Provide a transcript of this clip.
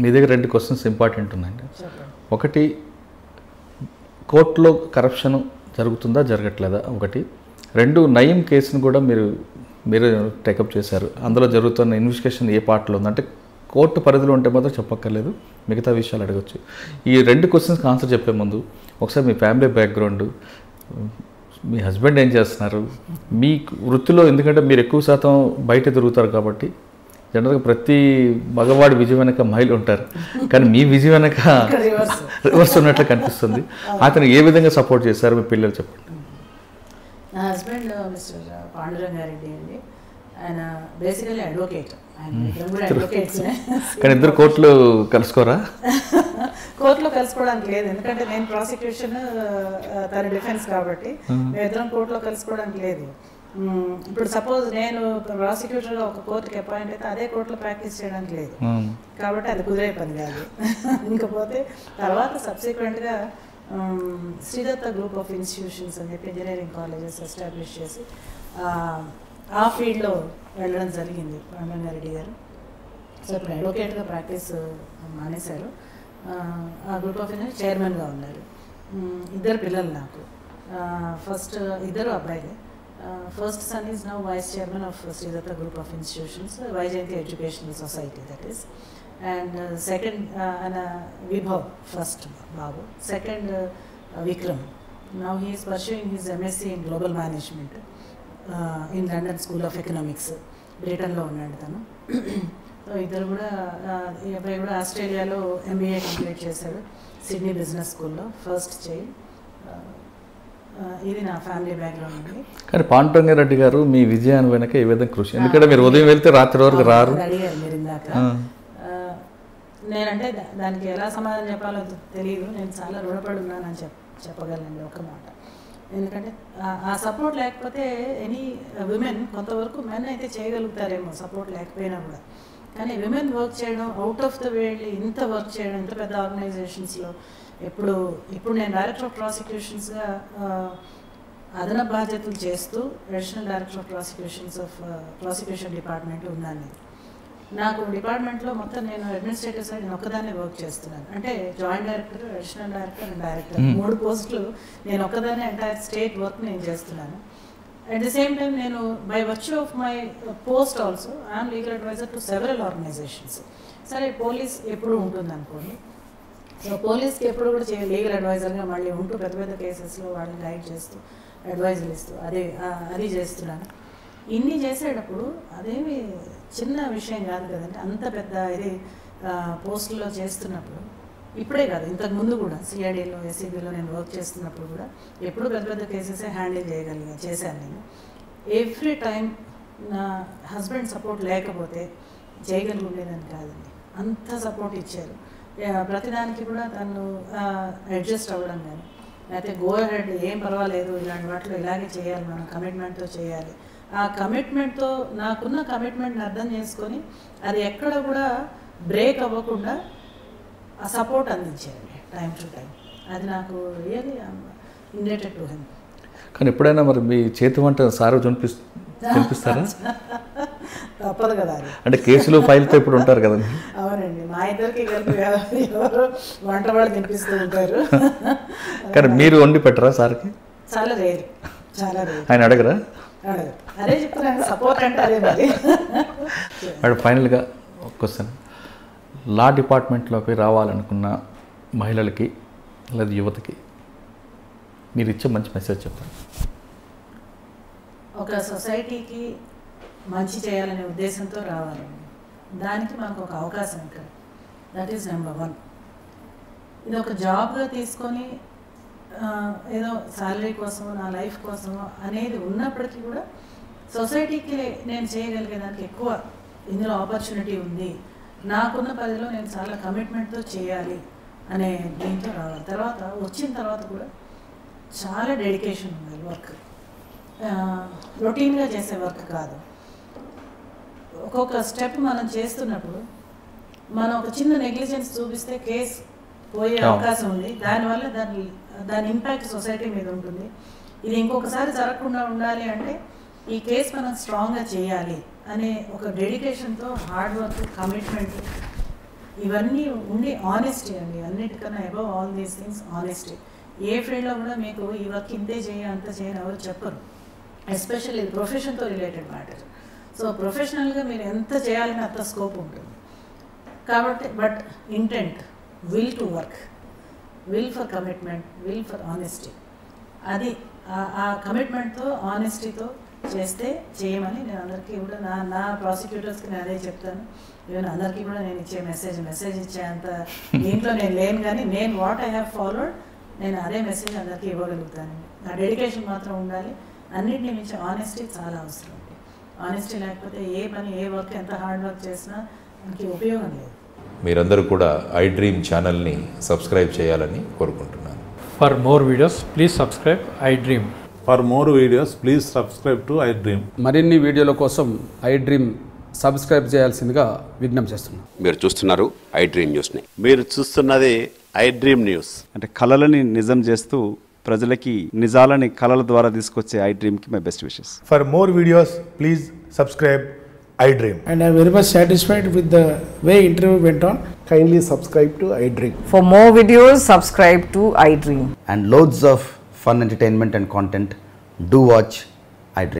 మీ దగ్గర 2 questions important ఉన్నాయండి. ఒకటి, కోర్టులో కరప్షన్ జరుగుతుందా జరగట్లేదా ఒకటి. 2, నయీం కేసును కూడా మీరు టేకప్ చేశారు. అందులో జరుగుతున్న ఇన్వెస్టిగేషన్ ఏ పార్ట్లో ఉందంటే కోర్టు పరిధిలో ఉంటే మాత్రం చెప్పక్కర్లేదు, మిగతా విషయాలు అడగచ్చు. ఈ 2 క్వశ్చన్స్కి ఆన్సర్ చెప్పే ముందు ఒకసారి మీ ఫ్యామిలీ బ్యాక్గ్రౌండ్, మీ హస్బెండ్ ఏం చేస్తున్నారు, మీ వృత్తిలో, ఎందుకంటే మీరు ఎక్కువ శాతం బయట తిరుగుతారు కాబట్టి జనరల్గా ప్రతి మగవాడి విజయం వెనక మహిళ ఉంటారు, కానీ మీ విజయం వెనక రివర్స్ ఉన్నట్లు కనిపిస్తుంది. అతను ఏ విధంగా సపోర్ట్ చేశారు మీ పిల్లలు చెప్పండి. నా హస్బెండ్ మిస్టర్ పాండురంగారెడ్డి అండి. ఆయన బేసికలీ అడ్వకేట్. ఆయన కూడా అడ్వకేట్స్. కానీ ఇద్దరు కోర్టులో కలుసుకోరా? కోర్టులో కలుసుకోవడానికి లేదు, ఎందుకంటే నేను ప్రాసిక్యూషన్, తన డిఫెన్స్ కాబట్టి మేమిద్దరం కోర్టులో కలుసుకోవడానికి లేదు. ఇప్పుడు సపోజ్ నేను ప్రాసిక్యూటర్గా ఒక కోర్టుకి అపాయింట్ అయితే అదే కోర్టులో ప్రాక్టీస్ చేయడానికి లేదు, కాబట్టి అది కుదిరే పని కాదు. ఇంకపోతే తర్వాత సబ్సిక్వెంట్గా శ్రీదత్త గ్రూప్ ఆఫ్ ఇన్స్టిట్యూషన్స్ అని చెప్పి ఇంజనీరింగ్ కాలేజెస్ ఎస్టాబ్లిష్ చేసి ఆ ఫీల్డ్లో వెళ్ళడం జరిగింది పాండురంగారెడ్డి గారు. సో ఇప్పుడు అడ్వకేట్గా ప్రాక్టీస్ మానేశారు. ఆ గ్రూప్ ఆఫ్ ఇంజనీర్ చైర్మన్గా ఉన్నారు. 2 పిల్లలు నాకు. ఫస్ట్ 2 అబ్బాయిలే. First son is now vice chairman of Sridatta Group of Institutions, Vaijayanti Educational Society, that is. And second, Vibhav, first Babu. Second, Vikram. Now he is pursuing his MSc in Global Management in London School of Economics. Britain lo unnadu tanu. So iddaru kuda ee abbayi kuda Australia lo MBA complete chesadu, Sydney Business School lo, first child. ఇది నా family background అండి. కానీ పాండురంగారెడ్డి గారు మీ విజయాన్ని వెనక ఏ విధంగా కృషి, ఎందుకంటే మీరు ఉదయం వెళ్తే రాత్రి వరకు రారు. అడిగారు మీరు ఇందాక. నేనంటే దానికి ఎలా సమాధానం చెప్పాలో తెలియదు. నేను చాలా రుణపడి ఉన్నానని చెప్పగలండి ఒక మాట. ఎందుకంటే ఆ సపోర్ట్ లేకపోతే ఎనీ విమెన్, కొంతవరకు మెన్ అయితే చేయగలుగుతారేమో సపోర్ట్ లేకపోయినా కూడా, కానీ విమెన్ వర్క్ చేయడం, అవుట్ ఆఫ్ ద వే ఇంత వర్క్ చేయడం, ఇంత పెద్ద ఆర్గనైజేషన్స్లో, ఇప్పుడు నేను డైరెక్టర్ ఆఫ్ ప్రాసిక్యూషన్స్గా అదనపు బాధ్యతలు చేస్తూ additional director of prosecution department ఉన్నాను. నాకు డిపార్ట్మెంట్లో మొత్తం నేను అడ్మినిస్ట్రేటివ్ సైడ్ నేను ఒక్కదాన్నే వర్క్ చేస్తున్నాను. అంటే joint director, additional director and director 3 పోస్టులు నేను ఒక్కదాన్నే ఎంటైర్ స్టేట్ వర్క్ నేను చేస్తున్నాను. అట్ ది సేమ్ టైం నేను by virtue of my post also I'm legal adviser to several organisations. సరే, పోలీస్ ఎప్పుడు ఉంటుంది అనుకోండి. సో పోలీస్కి ఎప్పుడు కూడా లీగల్ అడ్వైజర్గా మళ్ళీ ఉంటూ పెద్ద పెద్ద కేసెస్లో వాళ్ళని గైడ్ చేస్తూ అడ్వైజులు ఇస్తూ అది చేస్తున్నాను. ఇన్ని చేసేటప్పుడు అదేమి చిన్న విషయం కాదు కదండి. అంత పెద్ద ఇది పోస్టుల్లో చేస్తున్నప్పుడు, ఇప్పుడే కాదు ఇంతకు ముందు కూడా సిఐడిలో, ఎస్సీబీలో నేను వర్క్ చేస్తున్నప్పుడు కూడా ఎప్పుడు పెద్ద పెద్ద కేసెసే హ్యాండిల్ చేశాను నేను. ఎవ్రీ టైం నా హస్బెండ్ సపోర్ట్ లేకపోతే చేయగలిగేదని కాదండి, అంత సపోర్ట్ ఇచ్చారు. ప్రతిదానికి కూడా తను అడ్జస్ట్ అవ్వడం కానీ, లేకపోతే గో హెడ్, ఏం పర్వాలేదు, ఇలాంటి వాటిలో ఇలాగే చేయాలి, మనం కమిట్మెంట్తో చేయాలి. ఆ కమిట్మెంట్తో, నాకున్న కమిట్మెంట్ని అర్థం చేసుకొని అది ఎక్కడ కూడా బ్రేక్ అవ్వకుండా ఆ సపోర్ట్ అందించారండి టైం టు టైం. అది నాకు రియల్లీ ఇండెటెడ్ టు హిమ్. కానీ ఎప్పుడైనా మరి మీ చేతి వంట సారు తినిపిస్తారా? తప్పదు కదా, అంటే కేసులు ఫైల్తో ఇప్పుడు ఉంటారు కదండి. అవునండి, మా ఇద్దరికి కలిపి ఎవరు వంట వాళ్ళు తినిపిస్తూ ఉంటారు. కానీ మీరు వండి పెట్టరా సార్కి? చాలా రేరు, చాలా రేరు. ఆయన అడగరా? అడగరు. అదే చెప్తున్నాను, సపోర్ట్ అంటే అదే మరి. అండ్ ఫైనల్గా ఒక క్వశ్చన్, లా డిపార్ట్మెంట్లోకి రావాలనుకున్న మహిళలకి లేదా యువతకి మీరు ఇచ్చే మంచి మెసేజ్ చెప్పండి. ఒక సొసైటీకి మంచి చేయాలనే ఉద్దేశంతో రావాలండి. దానికి మనకు ఒక అవకాశం ఇక్కడ, దట్ ఈస్ నెంబర్ 1. ఇది ఒక జాబ్గా తీసుకొని ఏదో శాలరీ కోసమో నా లైఫ్ కోసమో అనేది ఉన్నప్పటికీ కూడా సొసైటీకి నేను చేయగలిగేదానికి ఎక్కువ ఇందులో ఆపర్చునిటీ ఉంది, నాకున్న పరిధిలో నేను చాలా కమిట్మెంట్తో చేయాలి అనే దీంతో రావాలి. తర్వాత వచ్చిన తర్వాత కూడా చాలా డెడికేషన్ ఉండాలి. వర్క్ రొటీన్గా చేసే వర్క్ కాదు. ఒక్కొక్క స్టెప్ మనం చేస్తున్నప్పుడు మనం ఒక చిన్న నెగ్లిజెన్స్ చూపిస్తే కేసు పోయే అవకాశం ఉంది. దానివల్ల దాని ఇంపాక్ట్ సొసైటీ మీద ఉంటుంది. ఇది ఇంకొకసారి జరగకుండా ఉండాలి అంటే ఈ కేసు మనం స్ట్రాంగ్గా చేయాలి అనే ఒక డెడికేషన్తో హార్డ్ వర్క్, కమిట్మెంట్ ఇవన్నీ ఉండి ఆనెస్టీ అండి, అన్నిటికన్నా above all these things honesty. ఏ ఫీల్డ్లో కూడా మీకు ఈ వర్క్ ఇంతే చేయ అంత చేయని ఎవరు చెప్పరు, ఎస్పెషల్లీ ఇది ప్రొఫెషన్తో రిలేటెడ్ మ్యాటర్. సో ప్రొఫెషనల్గా మీరు ఎంత చేయాలని అంత స్కోప్ ఉంటుంది కాబట్టి. But intent, will to work, will for commitment, will for honesty, అది ఆ కమిట్మెంట్తో ఆనెస్టీతో చేస్తే చేయమని నేను అందరికీ కూడా నా ప్రాసిక్యూటర్స్కి నేను అదే చెప్తాను. ఈవెన్ అందరికీ కూడా నేను ఇచ్చే మెసేజ్ ఇచ్చే అంత దీంట్లో నేను లేను, కానీ నేను వాట్ ఐ హ్యావ్ ఫాలోడ్ నేను అదే మెసేజ్ అందరికీ ఇవ్వగలుగుతాను. నా డెడికేషన్ మాత్రం ఉండాలి. అన్నింటినీ మించి ఆనెస్టీ చాలా అవసరం. ఆనెస్టీ లేకపోతే ఏ పని ఏ వర్క్ ఎంత హార్డ్ వర్క్ చేసినా మనకి ఉపయోగం లేదు. మీరందరూ కూడా ఐ డ్రీమ్ ఛానల్ని సబ్స్క్రైబ్ చేయాలని కోరుకుంటున్నాను. For more videos please subscribe I dream. For more videos, please subscribe to iDream. మరిన్ని వీడియోల కోసం ఐ డ్రీమ్ సబ్స్క్రైబ్ చేయాల్సిందిగా విజ్ఞప్తి చేస్తున్నాను. మీరు చూస్తున్నారు ఐ డ్రీమ్ న్యూస్ని. మీరు చూస్తున్నది ఐ డ్రీమ్ న్యూస్. అంటే కళలని నిజం చేస్తూ ప్రజలకి నిజాలని కళల ద్వారా తీసుకొచ్చే ఐ డ్రీమ్కి my best wishes. For more videos, please subscribe iDream. And I am very much satisfied with the way interview went on. Kindly subscribe to iDream. For more videos, subscribe to iDream. And loads of fun entertainment and content. Do watch